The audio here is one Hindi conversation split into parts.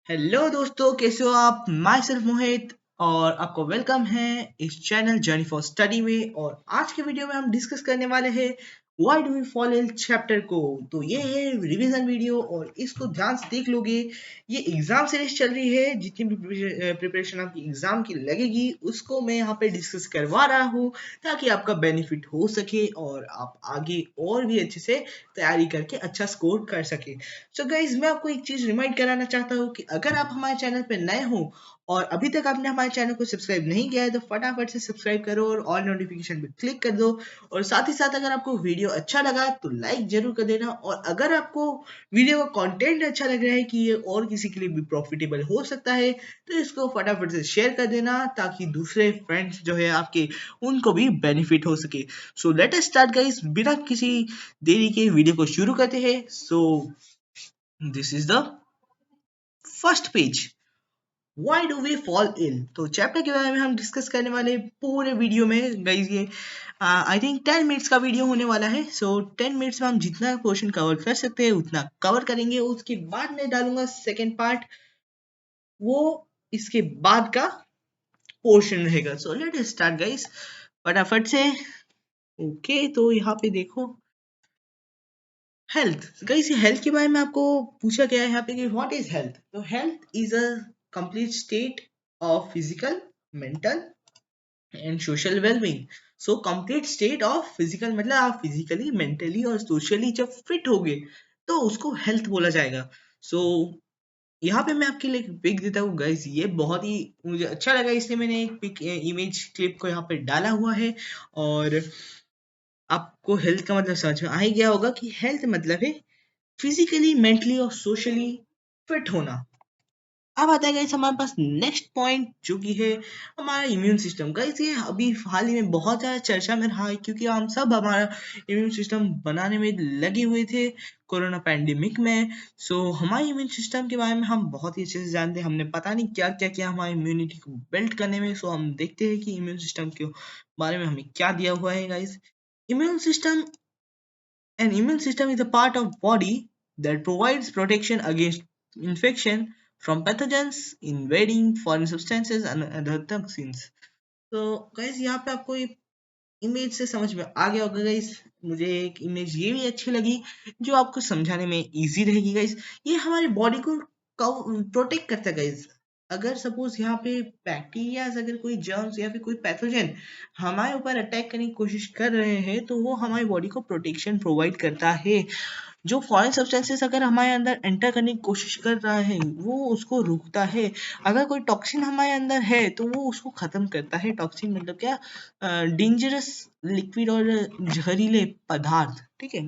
हेलो दोस्तों, कैसे हो आप? माई सेल्फ मोहित और आपको वेलकम है इस चैनल जर्नी फॉर स्टडी में। और आज के वीडियो में हम डिस्कस करने वाले हैं why do we fall in chapter को। तो ये है रिवीजन वीडियो और इसको ध्यान से देख लोगे। ये एग्जाम सीरीज चल रही है, जितनी भी प्रिपरेशन आपकी एग्जाम की लगेगी उसको मैं यहाँ पे डिस्कस करवा रहा हूँ, ताकि आपका बेनिफिट हो सके और आप आगे और भी अच्छे से तैयारी करके अच्छा स्कोर कर सके। सो गाइज, मैं आपको एक चीज रिमाइंड कराना चाहता हूँ कि अगर आप हमारे चैनल पर नए हो और अभी तक आपने हमारे चैनल को सब्सक्राइब नहीं किया है तो फटाफट से सब्सक्राइब करो और ऑल नोटिफिकेशन पे क्लिक कर दो। और साथ ही साथ अगर आपको वीडियो अच्छा लगा तो लाइक जरूर कर देना। और अगर आपको वीडियो का कंटेंट अच्छा लग रहा है कि ये और किसी के लिए भी प्रॉफिटेबल हो सकता है, तो इसको फटाफट से शेयर कर देना, ताकि दूसरे फ्रेंड्स जो है आपके, उनको भी बेनिफिट हो सके। So let us start guys, बिना किसी देरी के वीडियो को शुरू करते हैं। So this is the first page, why do we fall ill. तो चैप्टर के बारे में हम डिस्कस करने वाले पूरे वीडियो में गाइस। ये आई थिंक 10 मिनट्स का वीडियो होने वाला है। सो 10 मिनट्स में हम जितना पोर्शन कवर कर सकते हैं उतना कवर करेंगे। उसके बाद मैं डालूंगा सेकेंड पार्ट, वो इसके बाद का पोर्शन रहेगा। सो लेट अस स्टार्ट गाइस, फटाफट से। ओके, तो यहाँ पे देखो, हेल्थ गाइस। हेल्थ के बारे में आपको पूछा गया है यहाँ पे कि व्हाट इज हेल्थ। तो health is a complete state of physical, mental and social wellbeing. So complete state of physical मतलब आप फिजिकली, मेंटली और सोशली जब फिट होगे तो उसको हेल्थ बोला जाएगा। सो यहाँ पे मैं आपके लिए एक पिक देता हूँ गाइस। ये बहुत ही मुझे अच्छा लगा, इसलिए मैंने एक पिक इमेज क्लिप को यहाँ पे डाला हुआ है। और आपको हेल्थ का मतलब समझ में आ ही गया होगा कि हेल्थ मतलब है फिजिकली, मेंटली और सोशली फिट होना। अब आता है गाइस हमारे पास नेक्स्ट पॉइंट, जो कि है हमारा इम्यून सिस्टम। गाइस ये अभी हाल ही में बहुत ज़्यादा चर्चा में रहा है, क्योंकि हम सब हमारा इम्यून सिस्टम बनाने में लगे हुए थे कोरोना पैंडेमिक में। सो हमारे इम्यून सिस्टम के बारे में हम बहुत ही अच्छे से जानते हैं। हमने पता नहीं क्या क्या किया हमारी इम्यूनिटी को बिल्ड करने में। सो हम देखते हैं कि इम्यून सिस्टम के बारे में हमें क्या दिया हुआ है guys. Immune system, an immune system is a part of body that provides protection against infection from pathogens, invading foreign substances and other toxins. तो गाइस यहाँ पे आपको ये इमेज से समझ में आ गया होगा गाइस। मुझे एक इमेज ये भी अच्छी लगी जो आपको समझाने में इजी रहेगी गाइस। ये हमारी बॉडी को प्रोटेक्ट करता है गाइस। अगर सपोज यहाँ पे बैक्टीरिया, अगर कोई जर्म्स या फिर कोई पैथोजन हमारे ऊपर अटैक करने की कोशिश कर रहे हैं, तो वो हमारी बॉडी को प्रोटेक्शन प्रोवाइड करता है। जो फॉरेन सब्सटेंसेस अगर हमारे अंदर एंटर करने की कोशिश कर रहा है, वो उसको रोकता है। अगर कोई टॉक्सिन हमारे अंदर है तो वो उसको खत्म करता है। टॉक्सिन मतलब क्या? डेंजरस लिक्विड और जहरीले पदार्थ, ठीक है।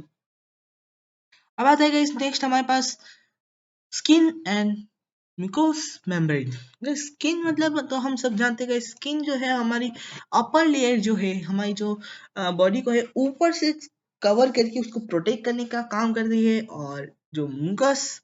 अब आता है इस नेक्स्ट हमारे पास skin and mucous membrane. Skin मतलब तो हम सब जानते हैं, स्किन जो है हमारी अपर लेयर जो है, हमारी जो बॉडी को है ऊपर से कवर करके उसको प्रोटेक्ट करने का काम करती है। और जो म्यूकस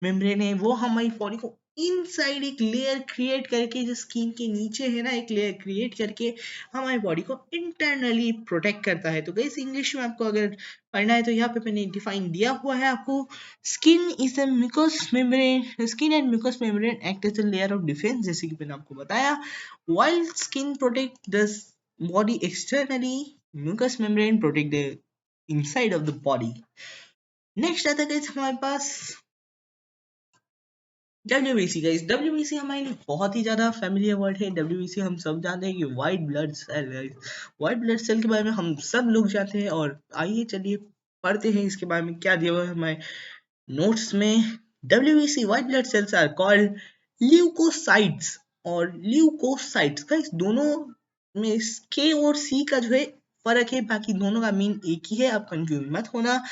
मेम्ब्रेन है वो हमारी बॉडी को इनसाइड एक लेयर क्रिएट करके, जो स्किन के नीचे है ना, एक लेयर क्रिएट करके हमारी बॉडी को इंटरनली प्रोटेक्ट करता है। तो गाइस इंग्लिश में आपको अगर पढ़ना है तो यहाँ पे मैंने डिफाइन दिया हुआ है आपको। Skin is a mucus membrane, skin and mucus membrane act as a layer of defence, जैसे कि मैंने आपको बताया। While skin protect the body externally, mucus membrane protect the inside of the body. Next आता है गाइस हमारे पास डब्ल्यूबीसी। गाइस डब्ल्यूबीसी हमारे लिए बहुत ही ज़्यादा फेमिलियर वर्ड है। डब्ल्यूबीसी हम सब जानते हैं कि white blood cell. White blood cell के बारे में हम सब लोग जानते हैं। और आइए चलिए पढ़ते हैं इसके बारे में क्या दिया हुआ है हमारे नोट्स में। WBC white blood cells are called leucocytes और ल्यूकोसाइट्स। गाइस दोनों में के और सी का जो है फर्क है, बाकी दोनों का मीन एक ही है, आप कंफ्यूज मत होना।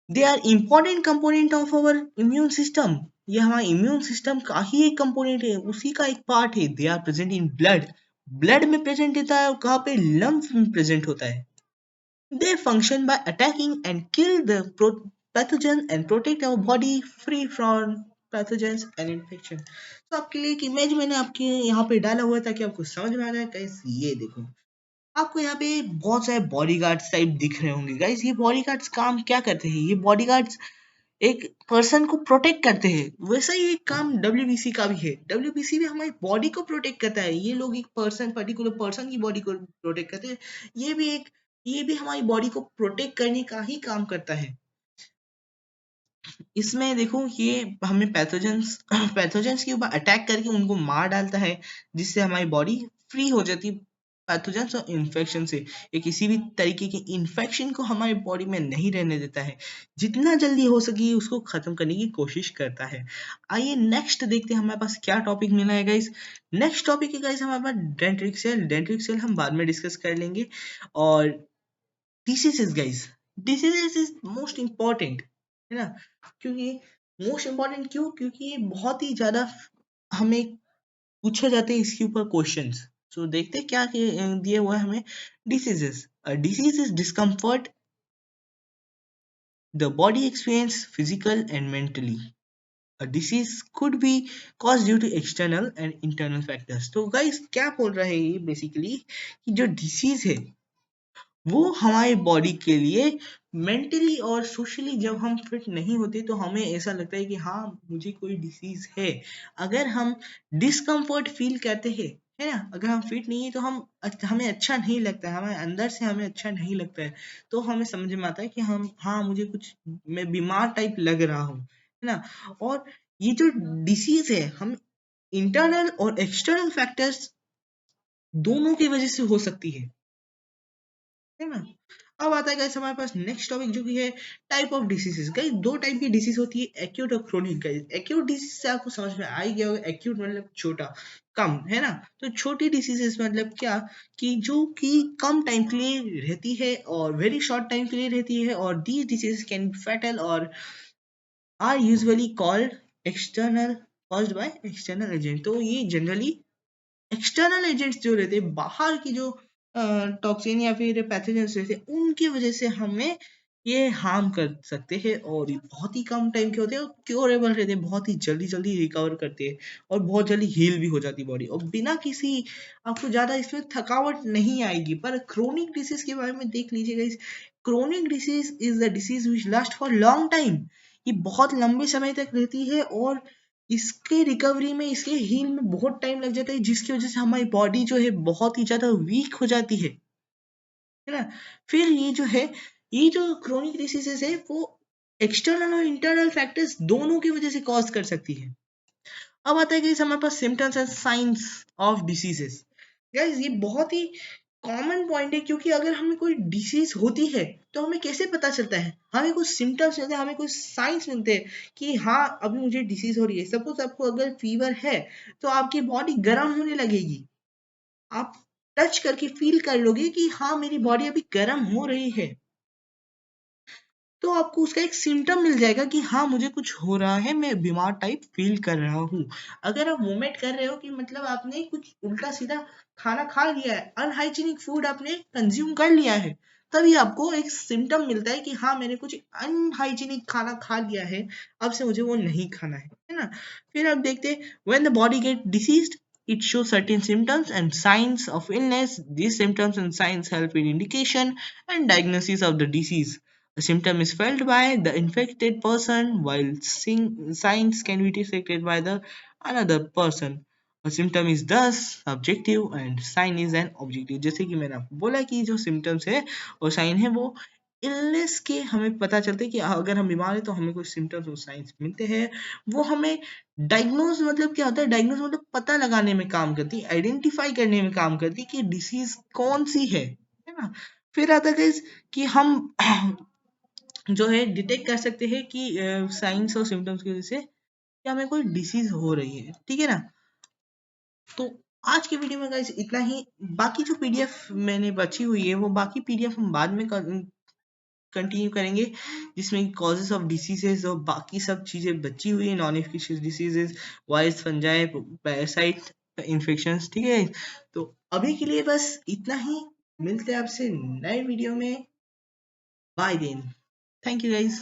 They are important component of our immune system. ये हमारे इम्यून सिस्टम का ही एक कंपोनेंट है, उसी का एक पार्ट है। They are present in blood, blood में प्रेजेंट होता है। और कहाँ पे? लम्फ में प्रेजेंट होता है। They function by attacking and kill the pathogen and protect our body free from pathogens and infection. तो आपके लिए एक इमेज मैंने आपके यहाँ पे डाला हुआ है, ताकि आपको समझ में आ जाए। कैसे? ये देखो, आपको यहाँ पे बहुत सारे बॉडीगार्ड्स टाइप दिख रहे होंगे। गाइस ये बॉडीगार्ड्स काम क्या करते हैं? ये बॉडीगार्ड्स एक पर्सन को प्रोटेक्ट करते हैं, वैसा ही एक काम डब्ल्यूबीसी का भी है। डब्ल्यूबीसी भी हमारी बॉडी को प्रोटेक्ट करता है। ये लोग एक पर्टिकुलर पर्सन की बॉडी को प्रोटेक्ट करते हैं। ये भी हमारी बॉडी को प्रोटेक्ट करने का ही काम करता है। इसमें देखो ये हमें पैथोजेंस पैथोजेंस के ऊपर अटैक करके उनको मार डालता है, जिससे हमारी बॉडी फ्री हो जाती है पैथोजेंस और इन्फेक्शन से। ये किसी भी तरीके की इन्फेक्शन को हमारी बॉडी में नहीं रहने देता है, जितना जल्दी हो सके उसको खत्म करने की कोशिश करता है। आइए नेक्स्ट देखते हैं हमारे पास क्या टॉपिक मिला है गाइस। नेक्स्ट टॉपिक है गाइस हमारे पास डेंड्रिटिक सेल। डेंड्रिटिक सेल हम बाद में डिस्कस कर लेंगे। और diseases guys, diseases is most important, है ना। क्योंकि मोस्ट इम्पॉर्टेंट क्यों, क्योंकि ये बहुत ही ज्यादा हमें पूछे जाते हैं इसके ऊपर क्वेश्चंस। सो देखते हैं क्या दिया हुआ है हमें। Diseases, disease is discomfort the body experience physical and mentally. A disease could be caused due to external and internal factors। तो गाइस क्या बोल रहा है ये बेसिकली, कि जो डिसीज है वो हमारे बॉडी के लिए मेंटली और सोशली जब हम फिट नहीं होते तो हमें ऐसा लगता है कि हाँ मुझे कोई डिसीज है। अगर हम डिस्कम्फर्ट फील करते हैं, है ना, अगर हम फिट नहीं है तो हमें अच्छा नहीं लगता है, हमें अंदर से हमें अच्छा नहीं लगता है, तो हमें समझ में आता है कि हम हाँ मुझे कुछ मैं बीमार टाइप लग रहा हूँ, है ना। और ये जो डिसीज है हम इंटरनल और एक्सटर्नल फैक्टर्स दोनों की वजह से हो सकती है ना। अब आता है गाइस हमारे पास नेक्स्ट टॉपिक जो कि है टाइप ऑफ डिसीजेस। गाइस दो टाइप की डिसीज होती है, एक्यूट और क्रोनिक। गाइस एक्यूट डिसीज से आपको समझ में आ ही गया होगा, एक्यूट मतलब छोटा, कम, है ना। तो छोटी डिसीजेस मतलब क्या, कि जो कि कम टाइम के लिए रहती है और वेरी शॉर्ट टाइम के लिए रहती है, और these diseases can be fatal और are usually called external, caused by external agent. तो ये जनरली एक्सटर्नल एजेंट्स जो रहते हैं, बाहर की जो टॉक्सिन या फिर पैथोजेंस रहते हैं, उनकी वजह से हमें ये हार्म कर सकते हैं, और ये बहुत ही कम टाइम के होते हैं और क्योरेबल रहते हैं, बहुत ही जल्दी जल्दी रिकवर करते हैं और बहुत जल्दी हील भी हो जाती है बॉडी, और बिना किसी आपको ज्यादा इसमें थकावट नहीं आएगी। पर क्रोनिक डिसीज के बारे में देख लीजिएगा। इस chronic disease is the disease which last for long time. ये बहुत लंबे समय तक रहती है और इसके रिकवरी में, इसके हील में बहुत टाइम लग जाता है, जिसकी वजह से हमारी बॉडी जो है बहुत ही ज्यादा वीक हो जाती है ना। फिर ये जो है, ये जो क्रोनिक डिसीजेस है वो एक्सटर्नल और इंटरनल फैक्टर्स दोनों की वजह से कॉज कर सकती है। अब आता है कि हमारे पास symptoms and signs of diseases. Guys ये बहुत ही कॉमन पॉइंट है, क्योंकि अगर हमें कोई डिसीज होती है तो हमें कैसे पता चलता है, हमें कुछ सिम्टम्स मिलते हैं, हमें कुछ साइंस मिलते हैं कि हाँ अभी मुझे डिसीज हो रही है। सपोज आपको अगर फीवर है तो आपकी बॉडी गर्म होने लगेगी, आप टच करके फील कर लोगे कि हाँ मेरी बॉडी अभी गर्म हो रही है, तो आपको उसका एक सिम्टम मिल जाएगा कि हाँ मुझे कुछ हो रहा है, मैं बीमार टाइप फील कर रहा हूँ। अगर आप वोमिट कर रहे हो कि मतलब आपने कुछ उल्टा सीधा खाना खा लिया है, अनहाइजीनिक फूड आपने कंज्यूम कर लिया है, तभी आपको एक सिम्टम मिलता है कि हाँ मैंने कुछ अनहाइजीनिक खाना खा लिया है, अब से मुझे वो नहीं खाना है ना। फिर आप देखते हैं when the body get deceased it shows certain symptoms and signs of illness. These symptoms and signs help in indication and diagnosis of the disease. A symptom is felt by the infected person, while signs can be detected by the another person. A symptom is thus subjective and sign is an objective। जैसे कि मैंने आपको बोला कि जो symptoms है और sign है वो इलनेस के हमें पता चलते हैं कि अगर हम बीमार हैं तो हमें कुछ सिम्टम्स और साइंस मिलते हैं। वो हमें डायग्नोज मतलब क्या होता है, डायग्नोज मतलब पता लगाने में काम करती है, आइडेंटिफाई करने में काम करती है कि डिसीज कौन सी है ना। फिर आता है guys कि हम जो है डिटेक्ट कर सकते हैं कि साइंस और सिम्टम्स की वजह से कि हमें कोई डिसीज हो रही है, ठीक है ना। तो आज के वीडियो में गाइस इतना ही। बाकी जो पीडीएफ मैंने बची हुई है वो बाकी पीडीएफ हम बाद में कंटिन्यू करेंगे, जिसमें कॉजेस ऑफ डिसीजेस और बाकी सब चीजें बची हुई है, non infectious diseases, virus, fungi, parasite infections, ठीक है। तो अभी के लिए बस इतना ही, मिलते हैं आपसे नए वीडियो में। Bye then, thank you guys.